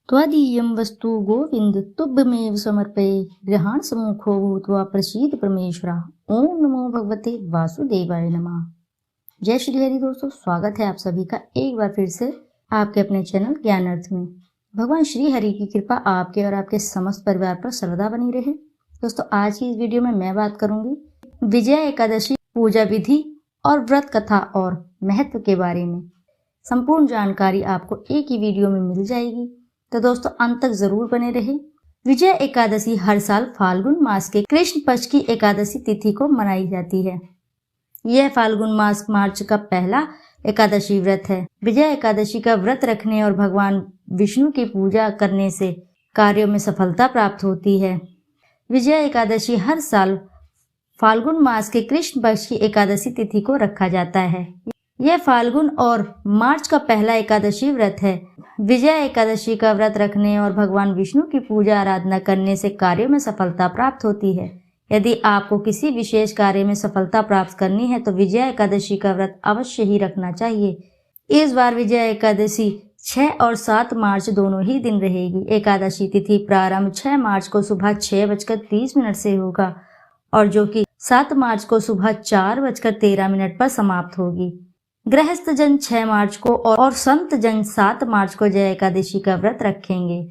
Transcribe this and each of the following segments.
त्वदीयं वस्तु गोविंद तुभ्यमेव समर्पये गृहाण सम्मुखो भूत्वा प्रसीद परमेश्वरा। ओम नमो भगवते वासुदेवाय नमः। जय श्री हरि दोस्तों, स्वागत है आप सभी का एक बार फिर से आपके अपने चैनल ज्ञान अर्थ में। भगवान श्री हरि की कृपा आपके और आपके समस्त परिवार पर सर्वदा बनी रहे। दोस्तों, आज की इस वीडियो में मैं बात करूंगी विजय एकादशी पूजा विधि और व्रत कथा और महत्व के बारे में। संपूर्ण जानकारी आपको एक ही वीडियो में मिल जाएगी, तो दोस्तों अंत तक जरूर बने रहे। विजय एकादशी हर साल फाल्गुन मास के कृष्ण पक्ष की एकादशी तिथि को मनाई जाती है। यह फाल्गुन मास मार्च का पहला एकादशी व्रत है। विजय एकादशी का व्रत रखने और भगवान विष्णु की पूजा करने से कार्यों में सफलता प्राप्त होती है। विजय एकादशी हर साल फाल्गुन मास के कृष्ण पक्ष की एकादशी तिथि को रखा जाता है। यह फाल्गुन और मार्च का पहला एकादशी व्रत है। विजय एकादशी का व्रत रखने और भगवान विष्णु की पूजा आराधना करने से कार्यों में सफलता प्राप्त होती है। यदि आपको किसी विशेष कार्य में सफलता प्राप्त करनी है तो विजय एकादशी का व्रत अवश्य ही रखना चाहिए। इस बार विजय एकादशी 6 और 7 मार्च दोनों ही दिन रहेगी। एकादशी तिथि प्रारंभ 6 मार्च को सुबह 6:30 से होगा और जो कि 7 मार्च को सुबह 4:13 पर समाप्त होगी। गृहस्थ जन 6 मार्च को और संत जन 7 मार्च को जय एकादशी का व्रत रखेंगे।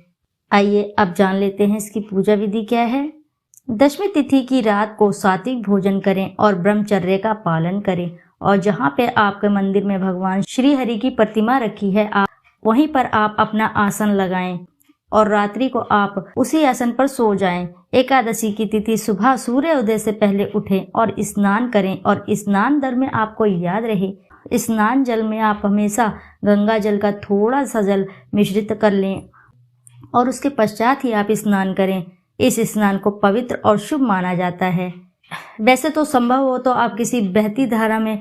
आइए अब जान लेते हैं इसकी पूजा विधि क्या है। दशमी तिथि की रात को सात्विक भोजन करें और ब्रह्मचर्य का पालन करें और जहाँ पे आपके मंदिर में भगवान श्री हरि की प्रतिमा रखी है वहीं पर आप अपना आसन लगाएं और रात्रि को आप उसी आसन पर सो जाएं। एकादशी की तिथि सुबह सूर्य उदय से पहले उठें और स्नान करें और स्नान दर में आपको याद रहे स्नान जल में आप हमेशा गंगा जल का थोड़ा सा जल मिश्रित कर लें और उसके पश्चात ही आप स्नान करें। इस स्नान को पवित्र और शुभ माना जाता है। वैसे तो संभव हो तो आप किसी बहती धारा में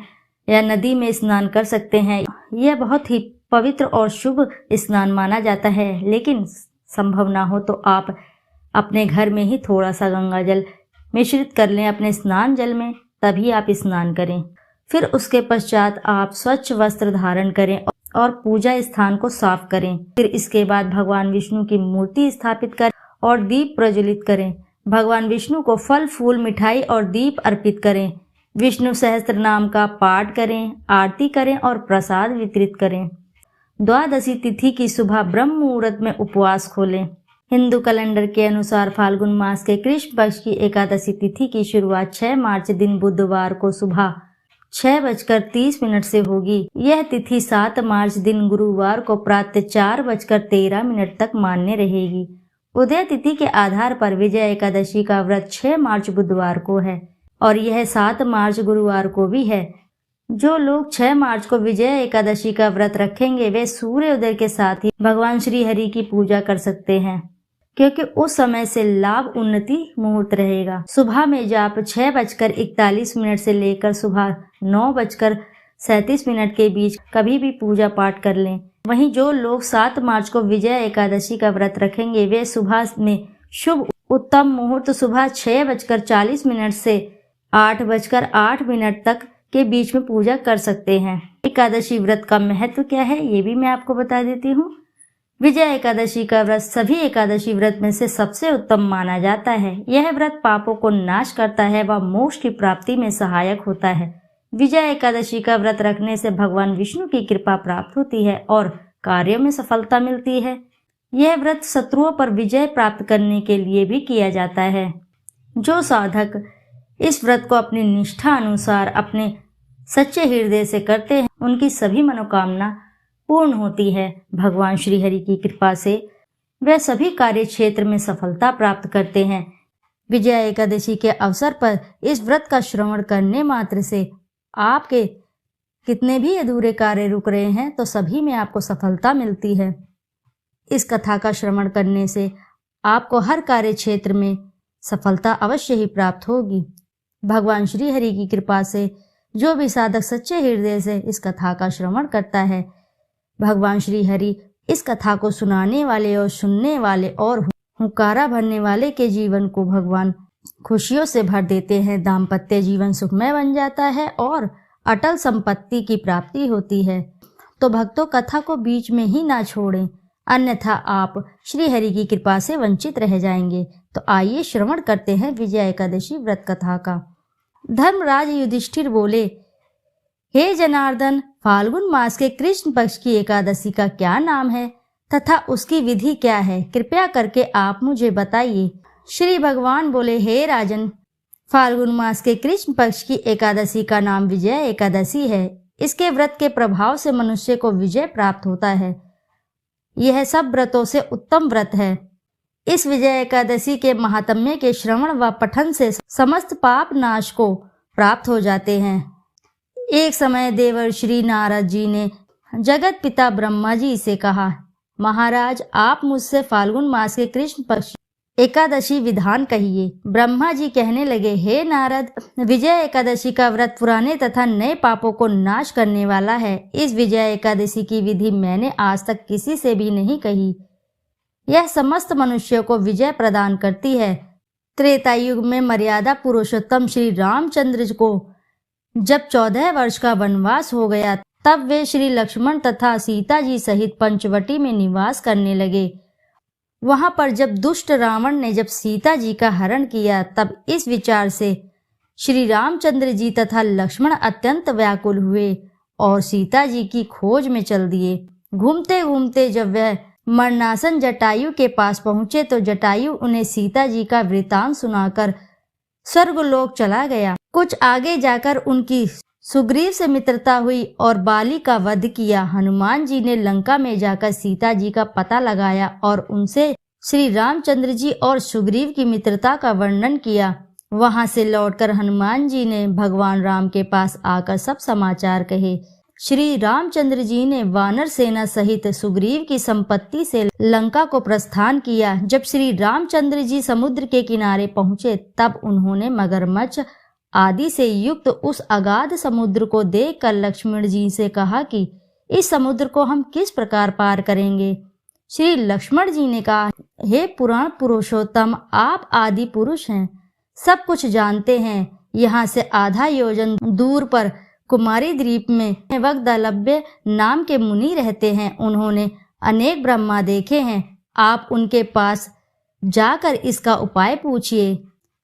या नदी में स्नान कर सकते हैं। यह बहुत ही पवित्र और शुभ स्नान माना जाता है, लेकिन संभव ना हो तो आप अपने घर में ही थोड़ा सा गंगा जल मिश्रित कर लें अपने स्नान जल में, तभी आप स्नान करें। फिर उसके पश्चात आप स्वच्छ वस्त्र धारण करें और पूजा स्थान को साफ करें। फिर इसके बाद भगवान विष्णु की मूर्ति स्थापित करें और दीप प्रज्वलित करें। भगवान विष्णु को फल फूल मिठाई और दीप अर्पित करें। विष्णु सहस्त्र नाम का पाठ करें, आरती करें और प्रसाद वितरित करें। द्वादशी तिथि की सुबह ब्रह्म मुहूर्त में उपवास खोलें। हिंदू कैलेंडर के अनुसार फाल्गुन मास के कृष्ण पक्ष की एकादशी तिथि की शुरुआत 6 मार्च दिन बुधवार को सुबह 6:30 से होगी। यह तिथि 7 मार्च दिन गुरुवार को प्रातः 4:13 तक मान्य रहेगी। उदय तिथि के आधार पर विजय एकादशी का व्रत 6 मार्च बुधवार को है और यह 7 मार्च गुरुवार को भी है। जो लोग 6 मार्च को विजय एकादशी का व्रत रखेंगे वे सूर्योदय के साथ ही भगवान श्री हरि की पूजा कर सकते हैं, क्योंकि उस समय से लाभ उन्नति मुहूर्त रहेगा। सुबह में जाप 6:41 से लेकर सुबह 9:37 के बीच कभी भी पूजा पाठ कर लें। वहीं जो लोग 7 मार्च को विजय एकादशी का व्रत रखेंगे वे सुबह में शुभ उत्तम मुहूर्त सुबह 6:40 से 8:08 तक के बीच में पूजा कर सकते हैं। एकादशी व्रत का महत्व क्या है ये भी मैं आपको बता देती हूँ। विजय एकादशी का व्रत सभी एकादशी व्रत में से सबसे उत्तम माना जाता है। यह व्रत पापों को नाश करता है व मोक्ष की प्राप्ति में सहायक होता है। विजय एकादशी का व्रत रखने से भगवान विष्णु की कृपा प्राप्त होती है और कार्यों में सफलता मिलती है। यह व्रत शत्रुओं पर विजय प्राप्त करने के लिए भी किया जाता है। जो साधक इस व्रत को अपनी निष्ठा अनुसार अपने सच्चे हृदय से करते हैं उनकी सभी मनोकामना पूर्ण होती है। भगवान श्री हरि की कृपा से वे सभी कार्य क्षेत्र में सफलता प्राप्त करते हैं। विजय एकादशी के अवसर पर इस व्रत का श्रवण करने मात्र से आपके कितने भी अधूरे कार्य रुक रहे हैं तो सभी में आपको सफलता मिलती है। इस कथा का श्रवण करने से आपको हर कार्य क्षेत्र में सफलता अवश्य ही प्राप्त होगी। भगवान श्री हरि की कृपा से जो भी साधक सच्चे हृदय से इस कथा का श्रवण करता है, भगवान श्री हरि इस कथा को सुनाने वाले और सुनने वाले और हुंकारा भरने वाले के जीवन को भगवान खुशियों से भर देते हैं। दाम्पत्य जीवन सुखमय बन जाता है और अटल संपत्ति की प्राप्ति होती है। तो भक्तों, कथा को बीच में ही ना छोड़ें, अन्यथा आप श्री हरि की कृपा से वंचित रह जाएंगे। तो आइए श्रवण करते हैं विजय एकादशी व्रत कथा का। धर्मराज युधिष्ठिर बोले, हे जनार्दन, फाल्गुन मास के कृष्ण पक्ष की एकादशी का क्या नाम है तथा उसकी विधि क्या है? कृपया करके आप मुझे बताइए। श्री भगवान बोले, हे राजन, फाल्गुन मास के कृष्ण पक्ष की एकादशी का नाम विजय एकादशी है। इसके व्रत के प्रभाव से मनुष्य को विजय प्राप्त होता है। यह सब व्रतों से उत्तम व्रत है। इस विजय एकादशी के महात्म्य के श्रवण व पठन से समस्त पाप नाश को प्राप्त हो जाते हैं। एक समय देवर्षि नारद जी ने जगत पिता ब्रह्मा जी से कहा, महाराज, आप मुझसे फाल्गुन मास के कृष्ण पक्ष एकादशी विधान कहिए। ब्रह्मा जी कहने लगे, हे नारद, विजय एकादशी का व्रत पुराने तथा नए पापों को नाश करने वाला है। इस विजय एकादशी की विधि मैंने आज तक किसी से भी नहीं कही। यह समस्त मनुष्यों को विजय प्रदान करती है। त्रेता युग में मर्यादा पुरुषोत्तम श्री रामचंद्र को जब 14 वर्ष का वनवास हो गया, तब वे श्री लक्ष्मण तथा सीता जी सहित पंचवटी में निवास करने लगे। वहां पर जब दुष्ट रावण ने जब सीता जी का हरण किया, तब इस विचार से श्री रामचंद्र जी तथा लक्ष्मण अत्यंत व्याकुल हुए और सीता जी की खोज में चल दिए। घूमते घूमते जब वह मरणासन जटायु के पास पहुंचे, तो जटायु उन्हें सीता जी का वृतांत सुनाकर स्वर्गलोक चला गया। कुछ आगे जाकर उनकी सुग्रीव से मित्रता हुई और बाली का वध किया। हनुमान जी ने लंका में जाकर सीता जी का पता लगाया और उनसे श्री रामचंद्र जी और सुग्रीव की मित्रता का वर्णन किया। वहां से लौटकर हनुमान जी ने भगवान राम के पास आकर सब समाचार कहे। श्री रामचंद्र जी ने वानर सेना सहित सुग्रीव की संपत्ति से लंका को प्रस्थान किया। जब श्री रामचंद्र जी समुद्र के किनारे पहुंचे, तब उन्होंने मगरमच्छ आदि से युक्त उस अगाध समुद्र को देखकर लक्ष्मण जी से कहा कि इस समुद्र को हम किस प्रकार पार करेंगे? श्री लक्ष्मण जी ने कहा, हे पुराण पुरुषोत्तम, आप आदि पुरुष हैं, सब कुछ जानते हैं। यहाँ से आधा योजन दूर पर कुमारी द्वीप में वग्दलभ्य नाम के मुनि रहते हैं। उन्होंने अनेक ब्रह्मा देखे हैं। आप उनके पास जाकर इसका उपाय पूछिए।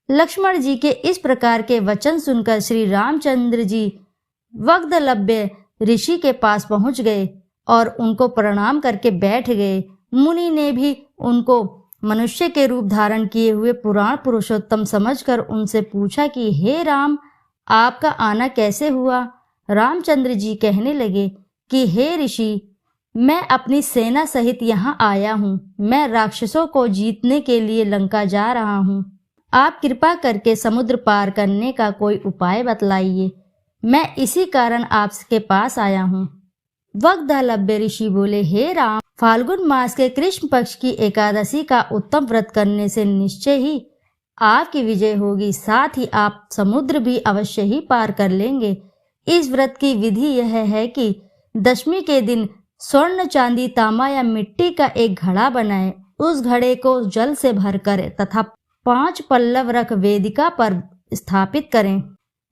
लक्ष्मण जी के इस प्रकार के वचन सुनकर श्री रामचंद्र जी वग्दलभ्य ऋषि के पास पहुंच गए और उनको प्रणाम करके बैठ गए। मुनि ने भी उनको मनुष्य के रूप धारण किए हुए पुराण पुरुषोत्तम समझकर उनसे पूछा कि हे राम, आपका आना कैसे हुआ? रामचंद्र जी कहने लगे कि हे ऋषि, मैं अपनी सेना सहित यहाँ आया हूँ। मैं राक्षसों को जीतने के लिए लंका जा रहा हूँ। आप कृपा करके समुद्र पार करने का कोई उपाय बतलाइए। मैं इसी कारण आपके पास आया हूँ। वग्दलभ्य ऋषि बोले, हे राम, फाल्गुन मास के कृष्ण पक्ष की एकादशी का उत्तम व्रत करने से निश्चय ही आपकी विजय होगी। साथ ही आप समुद्र भी अवश्य ही पार कर लेंगे। इस व्रत की विधि यह है कि दशमी के दिन स्वर्ण, चांदी, तांबा या मिट्टी का एक घड़ा बनाएं। उस घड़े को जल से भरकर तथा 5 पल्लव रख वेदिका पर स्थापित करें।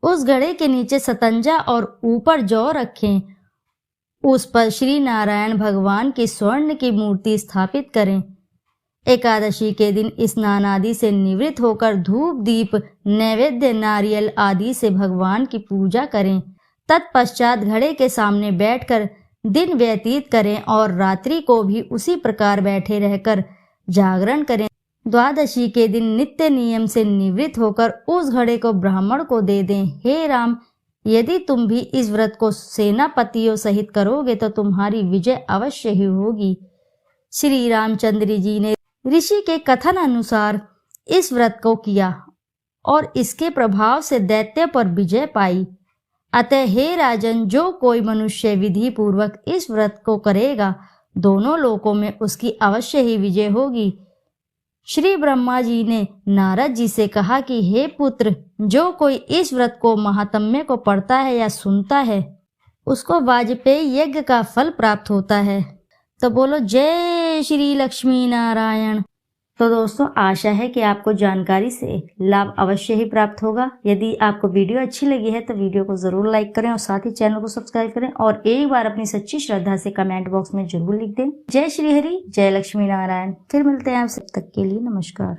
उस घड़े के नीचे सतंजा और ऊपर जौ रखें। उस पर श्री नारायण भगवान की स्वर्ण की मूर्ति स्थापित करें। एकादशी के दिन स्नान आदि से निवृत्त होकर धूप, दीप, नैवेद्य, नारियल आदि से भगवान की पूजा करें। तत्पश्चात घड़े के सामने बैठकर दिन व्यतीत करें और रात्रि को भी उसी प्रकार बैठे रहकर जागरण करें। द्वादशी के दिन नित्य नियम से निवृत्त होकर उस घड़े को ब्राह्मण को दे दें। हे राम, यदि तुम भी इस व्रत को सेनापतियों सहित करोगे तो तुम्हारी विजय अवश्य ही होगी। श्री रामचंद्र जी ने ऋषि के कथन अनुसार इस व्रत को किया और इसके प्रभाव से दैत्य पर विजय पाई। अतः हे राजन, जो कोई मनुष्य विधि पूर्वक इस व्रत को करेगा, दोनों लोकों में उसकी अवश्य ही विजय होगी। श्री ब्रह्मा जी ने नारद जी से कहा कि हे पुत्र, जो कोई इस व्रत को महात्म्य को पढ़ता है या सुनता है, उसको वाजपेयी यज्ञ का फल प्राप्त होता है। तो बोलो जय श्री लक्ष्मी नारायण। तो दोस्तों आशा है कि आपको जानकारी से लाभ अवश्य ही प्राप्त होगा। यदि आपको वीडियो अच्छी लगी है तो वीडियो को जरूर लाइक करें और साथ ही चैनल को सब्सक्राइब करें और एक बार अपनी सच्ची श्रद्धा से कमेंट बॉक्स में जरूर लिख दें। जय श्री हरि, जय लक्ष्मी नारायण। फिर मिलते हैं आप, सब तक के लिए नमस्कार।